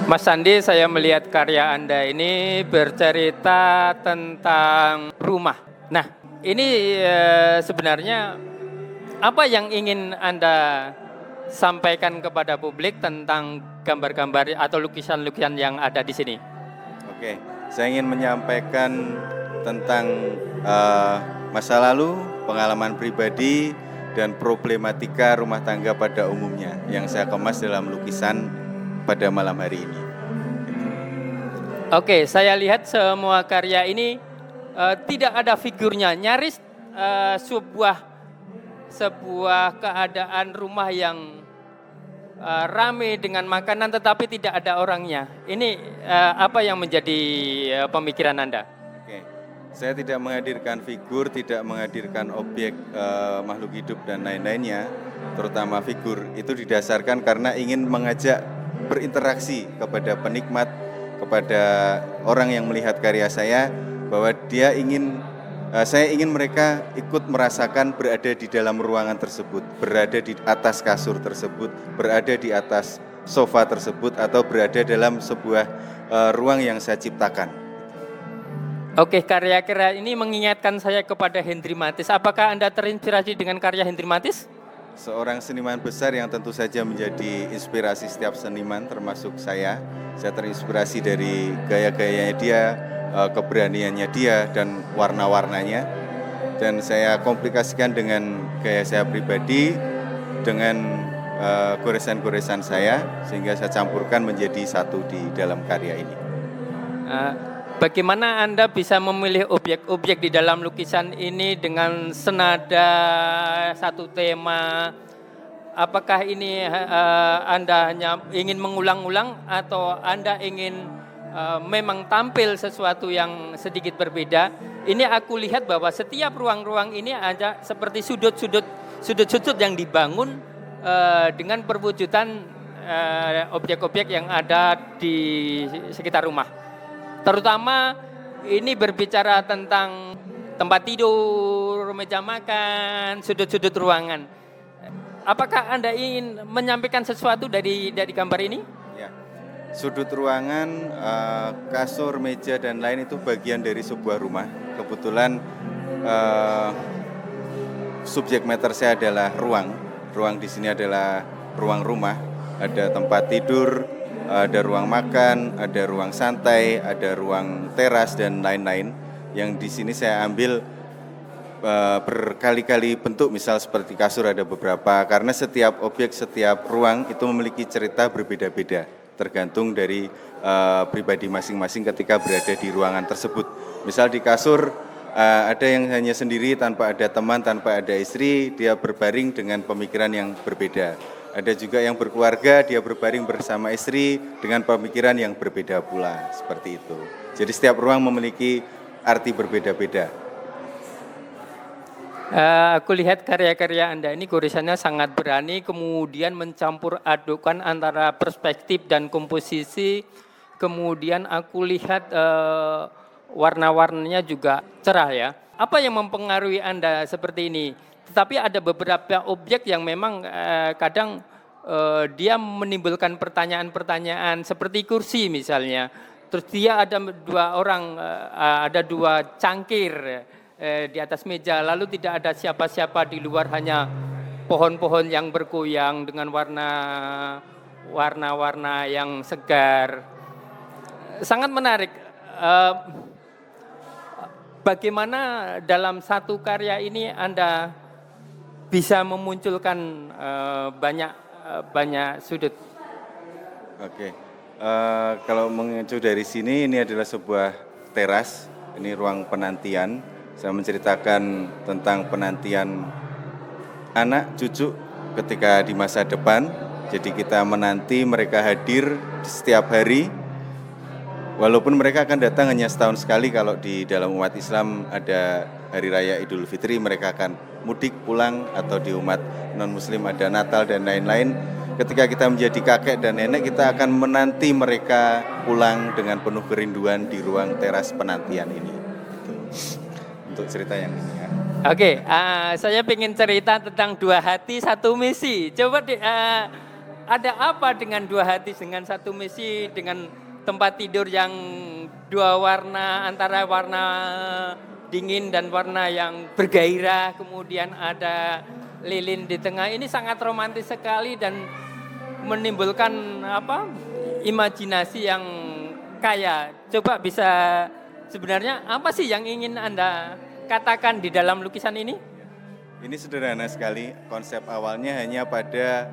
Mas Sandi, saya melihat karya Anda ini bercerita tentang rumah. Nah, ini sebenarnya apa yang ingin Anda sampaikan kepada publik tentang gambar-gambar atau lukisan-lukisan yang ada di sini? Oke, saya ingin menyampaikan tentang masa lalu, pengalaman pribadi, dan problematika rumah tangga pada umumnya yang saya kemas dalam lukisan pada malam hari ini. Oke, saya lihat semua karya ini tidak ada figurnya, nyaris sebuah keadaan rumah yang ramai dengan makanan tetapi tidak ada orangnya. Ini apa yang menjadi pemikiran Anda? Oke, saya tidak menghadirkan figur, tidak menghadirkan objek makhluk hidup dan lain-lainnya, terutama figur. Itu didasarkan karena ingin mengajak berinteraksi kepada penikmat, kepada orang yang melihat karya saya, bahwa saya ingin mereka ikut merasakan berada di dalam ruangan tersebut, berada di atas kasur tersebut, berada di atas sofa tersebut, atau berada dalam sebuah ruang yang saya ciptakan. Oke, karya-karya ini mengingatkan saya kepada Hendri Matis. Apakah Anda terinspirasi dengan karya Hendri Matis? Seorang seniman besar yang tentu saja menjadi inspirasi setiap seniman, termasuk saya. Saya terinspirasi dari gaya-gayanya dia, keberaniannya dia, dan warna-warnanya. Dan saya komplikasikan dengan gaya saya pribadi, dengan goresan-goresan saya, sehingga saya campurkan menjadi satu di dalam karya ini. Bagaimana Anda bisa memilih objek-objek di dalam lukisan ini dengan senada satu tema? Apakah ini Anda hanya ingin mengulang-ulang atau Anda ingin memang tampil sesuatu yang sedikit berbeda? Ini aku lihat bahwa setiap ruang-ruang ini ada seperti sudut-sudut yang dibangun dengan perwujudan objek-objek yang ada di sekitar rumah. Terutama ini berbicara tentang tempat tidur, meja makan, sudut-sudut ruangan. Apakah Anda ingin menyampaikan sesuatu dari gambar ini? Ya. Sudut ruangan, kasur, meja, dan lain itu bagian dari sebuah rumah. Kebetulan subjek matter saya adalah ruang. Ruang di sini adalah ruang rumah. Ada tempat tidur, ada ruang makan, ada ruang santai, ada ruang teras, dan lain-lain. Yang di sini saya ambil berkali-kali bentuk, misal seperti kasur ada beberapa, karena setiap objek, setiap ruang itu memiliki cerita berbeda-beda, tergantung dari pribadi masing-masing ketika berada di ruangan tersebut. Misal di kasur ada yang hanya sendiri tanpa ada teman, tanpa ada istri, dia berbaring dengan pemikiran yang berbeda. Ada juga yang berkeluarga, dia berbaring bersama istri dengan pemikiran yang berbeda pula, seperti itu. Jadi setiap ruang memiliki arti berbeda-beda. Aku lihat karya-karya Anda ini goresannya sangat berani, kemudian mencampur adukan antara perspektif dan komposisi. Kemudian aku lihat warna-warnanya juga cerah ya. Apa yang mempengaruhi Anda seperti ini? Tetapi ada beberapa objek yang memang kadang dia menimbulkan pertanyaan-pertanyaan seperti kursi misalnya. Terus dia ada ada dua cangkir di atas meja, lalu tidak ada siapa-siapa di luar, hanya pohon-pohon yang bergoyang dengan warna-warna yang segar. Sangat menarik. Bagaimana dalam satu karya ini Anda bisa memunculkan banyak sudut? Oke, kalau mengacu dari sini, ini adalah sebuah teras, ini ruang penantian. Saya menceritakan tentang penantian anak, cucu ketika di masa depan. Jadi kita menanti mereka hadir setiap hari. Walaupun mereka akan datang hanya setahun sekali, kalau di dalam umat Islam ada Hari Raya Idul Fitri, mereka akan mudik pulang, atau di umat non-muslim ada Natal dan lain-lain. Ketika kita menjadi kakek dan nenek, kita akan menanti mereka pulang dengan penuh kerinduan di ruang teras penantian ini. Itu untuk cerita yang ini ya. Oke, saya ingin cerita tentang dua hati satu misi. Coba ada apa dengan dua hati, dengan satu misi, dengan tempat tidur yang dua warna, antara warna dingin dan warna yang bergairah, kemudian ada lilin di tengah. Ini sangat romantis sekali dan menimbulkan imajinasi yang kaya. Coba bisa, sebenarnya apa sih yang ingin Anda katakan di dalam lukisan ini? Ini sederhana sekali, konsep awalnya hanya pada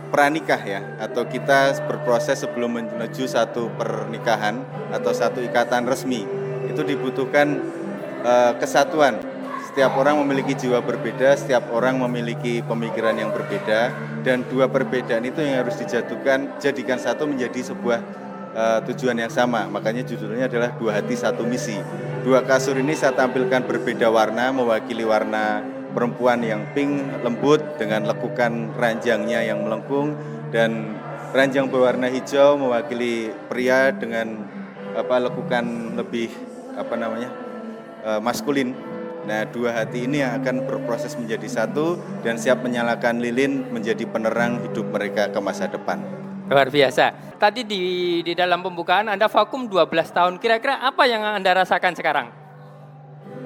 pranikah ya, atau kita berproses sebelum menuju satu pernikahan atau satu ikatan resmi. Itu dibutuhkan kesatuan. Setiap orang memiliki jiwa berbeda, setiap orang memiliki pemikiran yang berbeda, dan dua perbedaan itu yang harus jadikan satu menjadi sebuah tujuan yang sama. Makanya judulnya adalah Dua Hati Satu Misi. Dua kasur ini saya tampilkan berbeda warna, mewakili warna perempuan yang pink lembut dengan lekukan ranjangnya yang melengkung, dan ranjang berwarna hijau mewakili pria dengan lekukan lebih maskulin. Nah, dua hati ini yang akan berproses menjadi satu dan siap menyalakan lilin menjadi penerang hidup mereka ke masa depan. Luar biasa. Tadi di dalam pembukaan Anda vakum 12 tahun. Kira-kira apa yang Anda rasakan sekarang?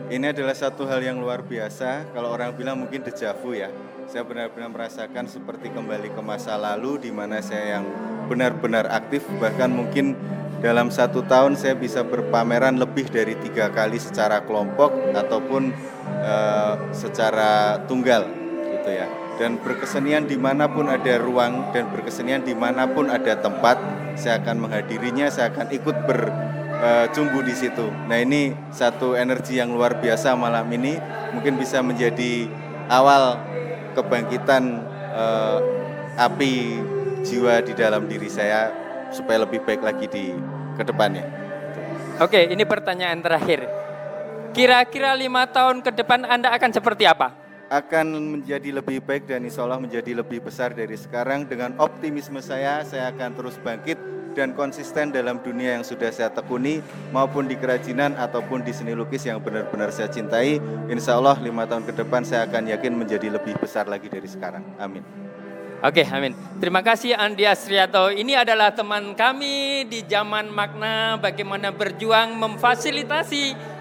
Ini adalah satu hal yang luar biasa. Kalau orang bilang mungkin dejavu ya. Saya benar-benar merasakan seperti kembali ke masa lalu di mana saya yang benar-benar aktif. Bahkan mungkin dalam 1 tahun saya bisa berpameran lebih dari 3 kali secara kelompok ataupun secara tunggal gitu ya. Dan berkesenian dimanapun ada ruang dan berkesenian dimanapun ada tempat, saya akan menghadirinya, saya akan ikut bercumbu di situ. Nah, ini satu energi yang luar biasa malam ini, mungkin bisa menjadi awal kebangkitan api jiwa di dalam diri saya supaya lebih baik lagi di kedepannya. Oke, ini pertanyaan terakhir. Kira-kira 5 tahun ke depan Anda akan seperti apa? Akan menjadi lebih baik dan insya Allah menjadi lebih besar dari sekarang. Dengan optimisme saya akan terus bangkit dan konsisten dalam dunia yang sudah saya tekuni, maupun di kerajinan ataupun di seni lukis yang benar-benar saya cintai. Insya Allah 5 tahun ke depan saya akan yakin menjadi lebih besar lagi dari sekarang. Amin. Oke, amin. Terima kasih Andi Asrianto. Ini adalah teman kami di Zaman Makna, bagaimana berjuang memfasilitasi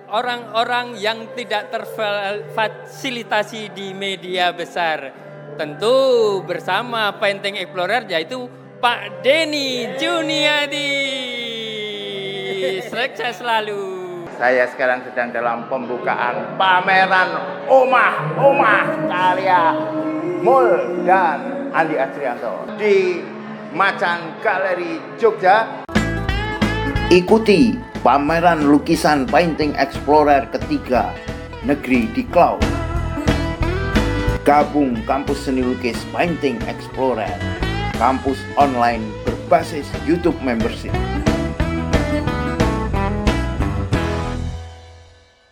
orang-orang yang tidak terfasilitasi di media besar. Tentu bersama Painting Explorer, yaitu Pak Denny Juniadi. Sukses selalu. Saya sekarang sedang dalam pembukaan pameran Omah karya Mul dan Andi Asrianto di Macan Galeri Jogja. Ikuti pameran lukisan Painting Explorer ketiga Negeri di Cloud. Gabung kampus seni lukis Painting Explorer, kampus online berbasis YouTube membership.